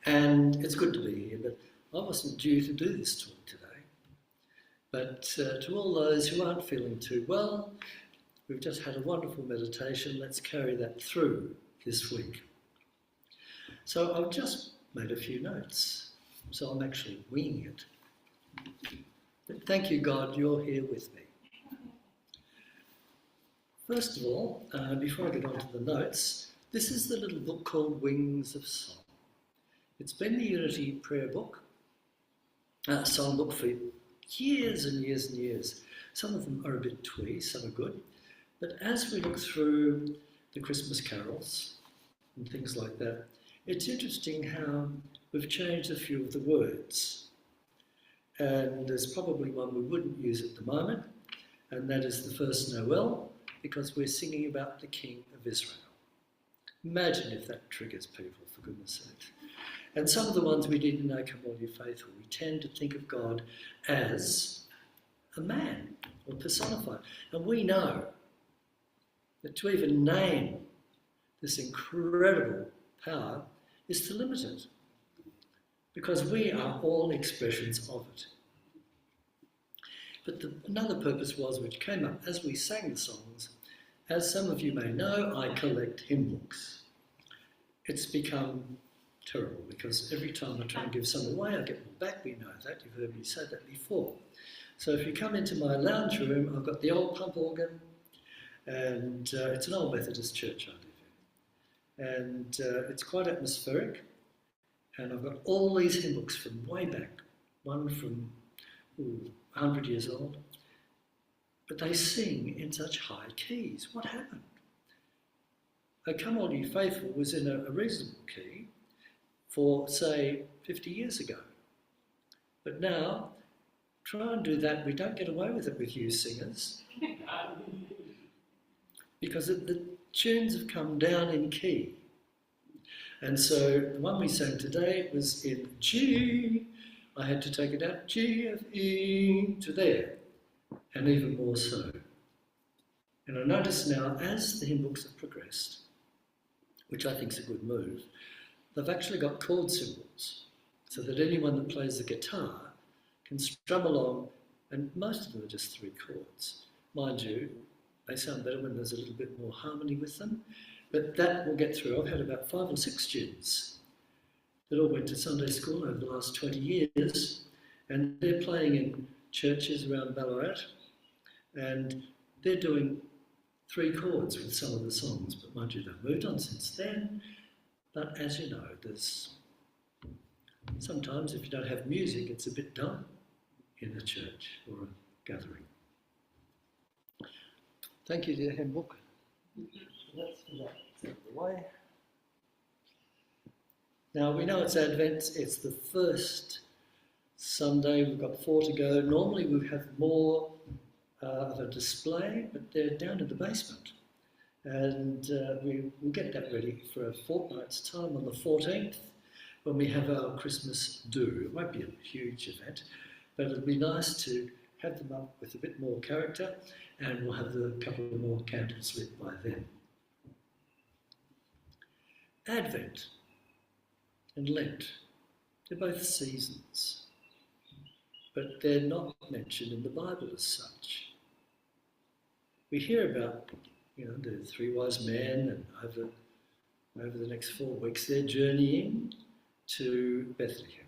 And it's good to be here, but I wasn't due to do this talk today. But to all those who aren't feeling too well, we've just had a wonderful meditation. Let's carry that through this week. So I've just made a few notes, so I'm actually winging it. But thank you, God, you're here with me. First of all, before I get on to the notes, this is the little book called Wings of Song. It's been the Unity prayer book, song book for years and years and years. Some of them are a bit twee, some are good. But as we look through the Christmas carols and things like that, it's interesting how we've changed a few of the words. And there's probably one we wouldn't use at the moment, and that is the first Noel, because we're singing about the King of Israel. Imagine if that triggers people, for goodness sake. And some of the ones we did in O Come All Ye Faithful, we tend to think of God as a man or personified. And we know that to even name this incredible power is to limit it, because we are all expressions of it. But another purpose was, which came up as we sang the songs, as some of you may know, I collect hymn books. It's become terrible because every time I try and give some away, I get them back. We know that, you've heard me say that before. So if you come into my lounge room, I've got the old pump organ, and it's an old Methodist church I live in. And it's quite atmospheric, and I've got all these hymn books from way back, one from 100 years old, but they sing in such high keys. What happened? O Come All Ye Faithful was in a reasonable key for, say, 50 years ago. But now, try and do that, we don't get away with it with you singers, because the tunes have come down in key. And so the one we sang today was in G. I had to take it out, G, F, E, to there, and even more so. And I notice now, as the hymn books have progressed, which I think is a good move, they've actually got chord symbols, so that anyone that plays the guitar can strum along, and most of them are just 3 chords. Mind you, they sound better when there's a little bit more harmony with them, but that will get through. I've had about 5 or 6 students that all went to Sunday school over the last 20 years, and they're playing in churches around Ballarat, and they're doing 3 chords with some of the songs, but mind you, they've moved on since then. But as you know, there's sometimes if you don't have music, it's a bit dull in a church or a gathering. Thank you, dear hymn book. That's out of the way. Now, we know it's Advent, it's the first Sunday, we've got 4 to go. Normally we have more of a display, but they're down in the basement. And we'll get that ready for a fortnight's time on the 14th, when we have our Christmas do. It won't be a huge event, but it'll be nice to have them up with a bit more character, and we'll have a couple of more candles lit by then. Advent and Lent, they're both seasons, but they're not mentioned in the Bible as such. We hear about, the 3 wise men, and over the next 4 weeks they're journeying to Bethlehem.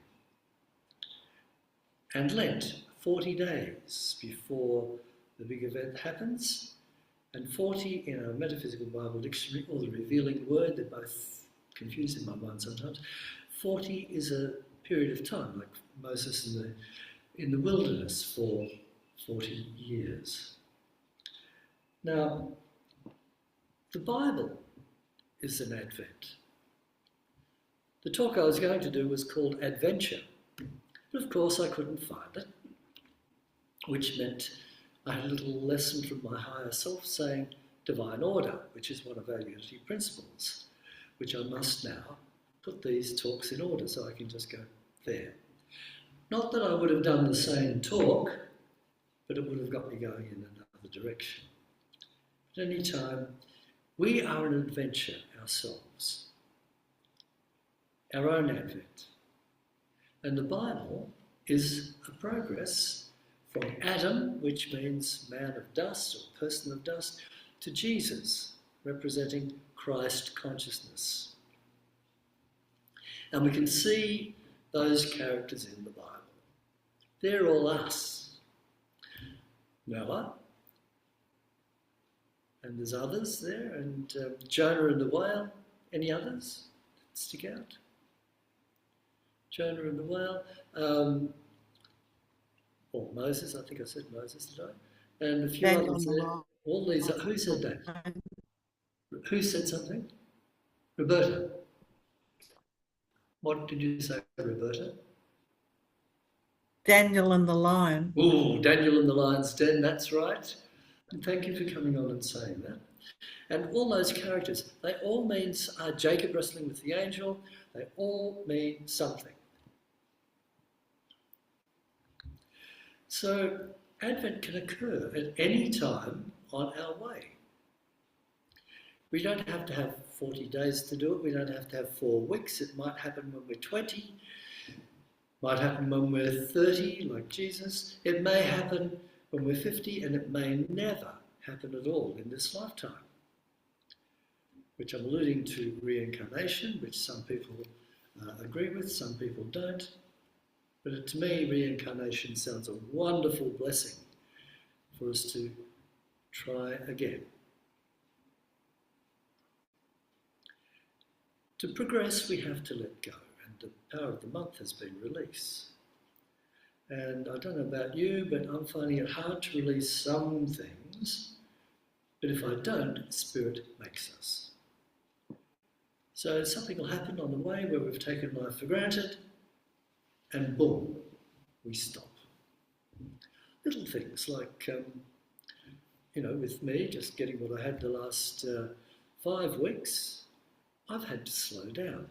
And Lent, 40 days before the big event happens, and 40 in a metaphysical Bible dictionary, or the revealing word, they're both confused in my mind sometimes. 40 is a period of time, like Moses in the wilderness for 40 years. Now, the Bible is an Advent. The talk I was going to do was called Adventure, but of course I couldn't find it, which meant I had a little lesson from my higher self saying divine order, which is one of our Unity principles, which I must now put these talks in order so I can just go there. Not that I would have done the same talk, but it would have got me going in another direction. At any time, we are an adventure ourselves. our own Advent. And the Bible is a progress from Adam, which means man of dust or person of dust, to Jesus, representing Christ consciousness. And we can see those characters in the Bible. They're all us. Noah, and there's others there, and Jonah and the whale. Any others that stick out? Jonah and the whale. Or Moses, I think I said Moses today. And a few others there. All these, who said that? Who said something? Roberta. What did you say, Roberta? Daniel and the lion. Oh, Daniel and the lion's den, that's right. And thank you for coming on and saying that. And all those characters, they all mean Jacob wrestling with the angel, they all mean something. So Advent can occur at any time on our way. We don't have to have 40 days to do it. We don't have to have 4 weeks. It might happen when we're 20. Might happen when we're 30, like Jesus. It may happen when we're 50, and it may never happen at all in this lifetime. Which I'm alluding to reincarnation, which some people agree with, some people don't. But to me, reincarnation sounds a wonderful blessing for us to try again. To progress, we have to let go, and the power of the month has been release. And I don't know about you, but I'm finding it hard to release some things, but if I don't, Spirit makes us. So something will happen on the way where we've taken life for granted, and boom, we stop. Little things like, with me, just getting what I had the last 5 weeks, I've had to slow down.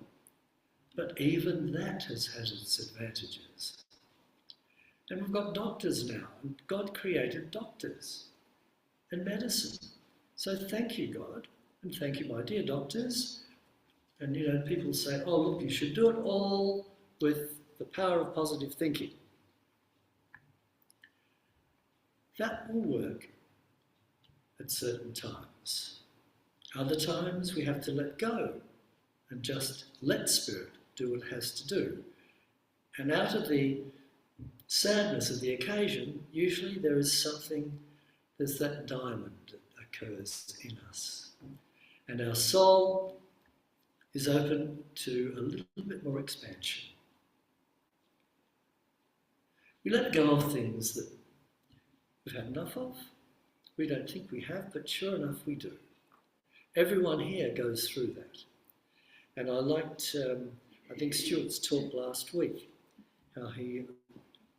But even that has had its advantages. And we've got doctors now, and God created doctors and medicine. So thank you, God, and thank you, my dear doctors. And, people say, oh, look, you should do it all with the power of positive thinking. That will work at certain times. Other times we have to let go and just let Spirit do what it has to do. And out of the sadness of the occasion, usually there's that diamond that occurs in us. And our soul is open to a little bit more expansion. We let go of things that we've had enough of. We don't think we have, but sure enough we do. Everyone here goes through that. And I liked, I think Stuart's talk last week, how he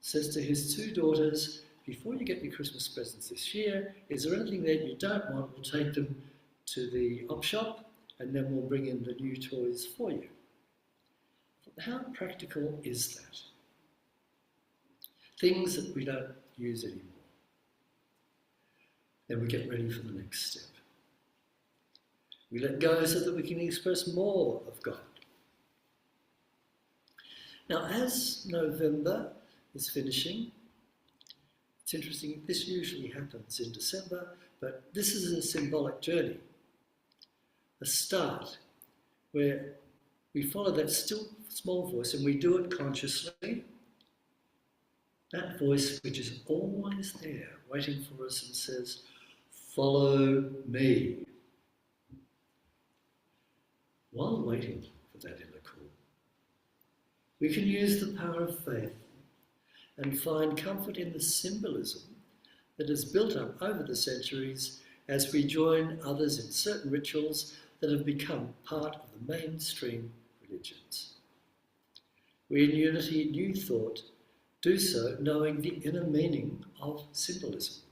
says to his 2 daughters, before you get your Christmas presents this year, is there anything that you don't want? We'll take them to the op shop and then we'll bring in the new toys for you. How practical is that? Things that we don't use anymore. Then we get ready for the next step. We let go so that we can express more of God. Now, as November is finishing, it's interesting, this usually happens in December, but this is a symbolic journey, a start where we follow that still small voice and we do it consciously. That voice which is always there, waiting for us and says, follow me. While waiting for that inner call, we can use the power of faith and find comfort in the symbolism that is built up over the centuries as we join others in certain rituals that have become part of the mainstream religions. We in Unity New Thought do so knowing the inner meaning of symbolism.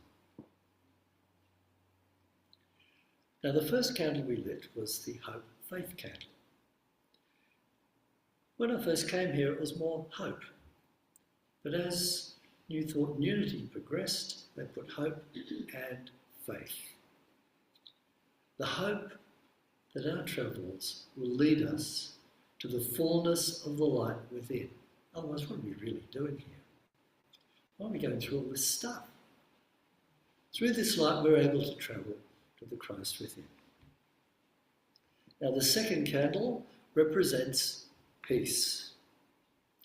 Now, the first candle we lit was the Hope Faith candle. When I first came here, it was more hope. But as New Thought and Unity progressed, they put hope and faith. The hope that our travels will lead us to the fullness of the light within. Otherwise, what are we really doing here? Why are we going through all this stuff? Through this light, we're able to travel to the Christ within. Now, the second candle represents peace.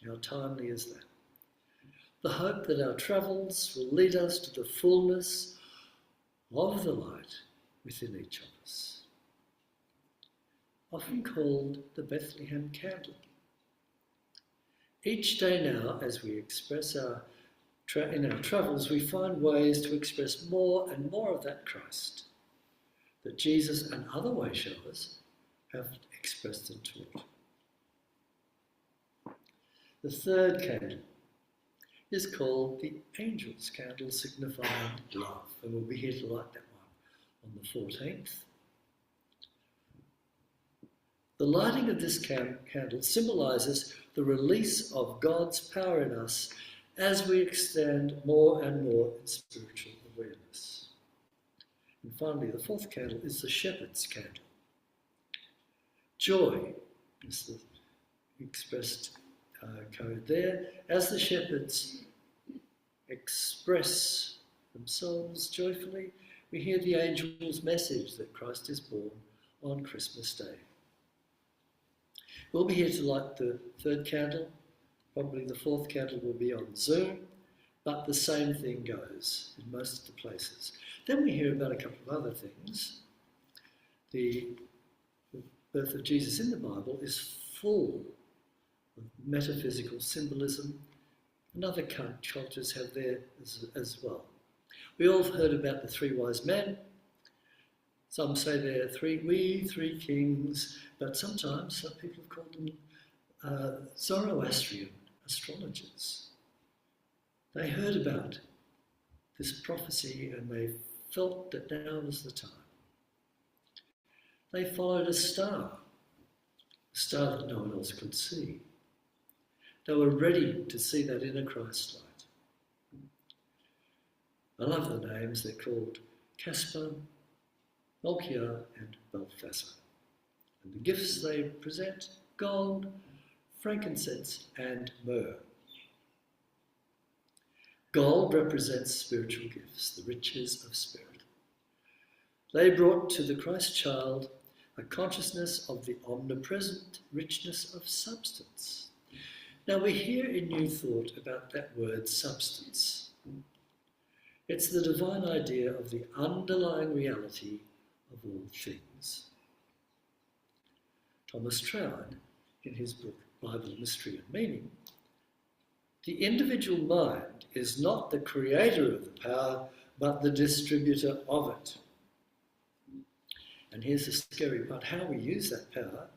How timely is that? The hope that our travels will lead us to the fullness of the light within each of us. Often called the Bethlehem candle. Each day now, as we express in our travels, we find ways to express more and more of that Christ that Jesus and other way showers have expressed and taught. The third candle is called the angel's candle, signifying love, and we'll be here to light that one on the 14th. The lighting of this candle symbolises the release of God's power in us as we extend more and more in spiritual awareness. And finally, the fourth candle is the shepherd's candle. Joy is the expressed code there. As the shepherds express themselves joyfully, we hear the angel's message that Christ is born on Christmas Day. We'll be here to light the third candle. Probably the fourth candle will be on Zoom, but the same thing goes in most of the places. Then we hear about a couple of other things. The birth of Jesus in the Bible is full of metaphysical symbolism, and other cultures have theirs as well. We all have heard about the three wise men. Some say they're three kings, but sometimes some people have called them Zoroastrian astrologers. They heard about this prophecy and they felt that now was the time. They followed a star that no one else could see. They were ready to see that inner Christ light. I love the names. They're called Caspar, Melchior and Balthasar. And the gifts they present: gold, frankincense and myrrh. Gold represents spiritual gifts, the riches of spirit. They brought to the Christ child a consciousness of the omnipresent richness of substance. Now we hear in New Thought about that word substance. It's the divine idea of the underlying reality of all things. Thomas Troward, in his book Bible, Mystery and Meaning, the individual mind is not the creator of the power, but the distributor of it. And here's the scary part: how we use that power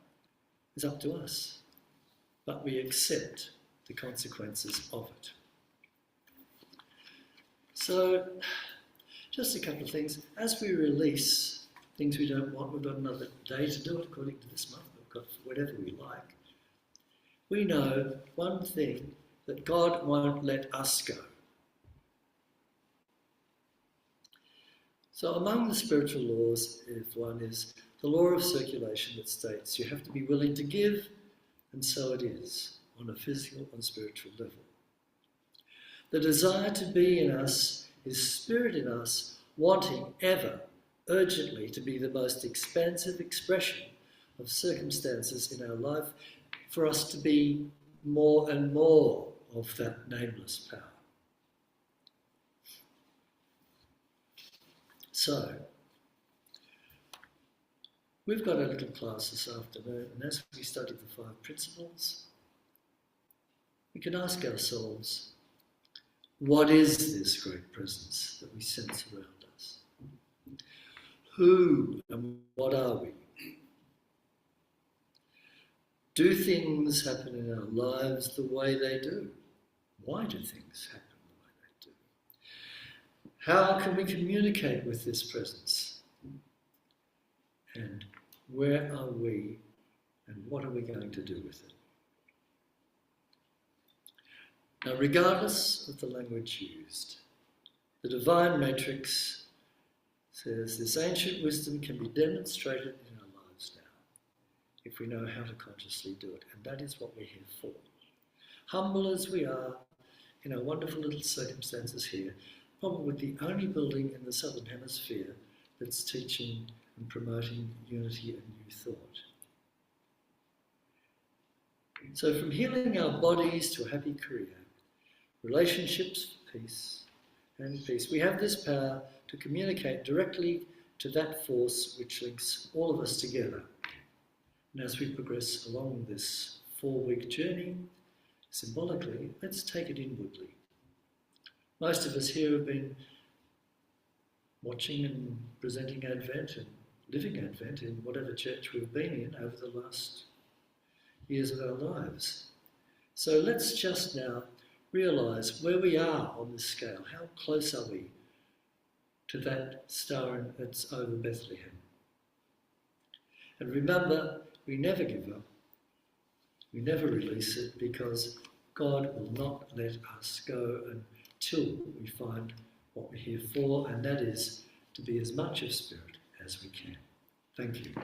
is up to us, but we accept the consequences of it. So, just a couple of things. As we release things we don't want, we've got another day to do it according to this month. We've got whatever we like. We know one thing, that God won't let us go. So among the spiritual laws, if one is the law of circulation that states you have to be willing to give, and so it is, on a physical and spiritual level. The desire to be in us is spirit in us, wanting ever, urgently to be the most expansive expression of circumstances in our life, for us to be more and more of that nameless power. So, we've got a little class this afternoon, and as we study the 5 principles, we can ask ourselves, what is this great presence that we sense around us? Who and what are we? Do things happen in our lives the way they do? Why do things happen the way they do? How can we communicate with this presence? And where are we and what are we going to do with it? Now, regardless of the language used, the divine matrix says this ancient wisdom can be demonstrated in our lives now. if we know how to consciously do it. And that is what we're here for. Humble as we are in our wonderful little circumstances here, probably the only building in the Southern Hemisphere that's teaching and promoting unity and new thought. So from healing our bodies to a happy career, relationships for peace and peace, we have this power to communicate directly to that force which links all of us together. And as we progress along this 4-week journey, symbolically, let's take it inwardly. Most of us here have been watching and presenting Advent and living Advent in whatever church we've been in over the last years of our lives. So let's just now realise where we are on this scale. How close are we to that star that's over Bethlehem? And remember, we never give up. We never release it, because God will not let us go until we find what we're here for, and that is to be as much of Spirit as we can. Thank you.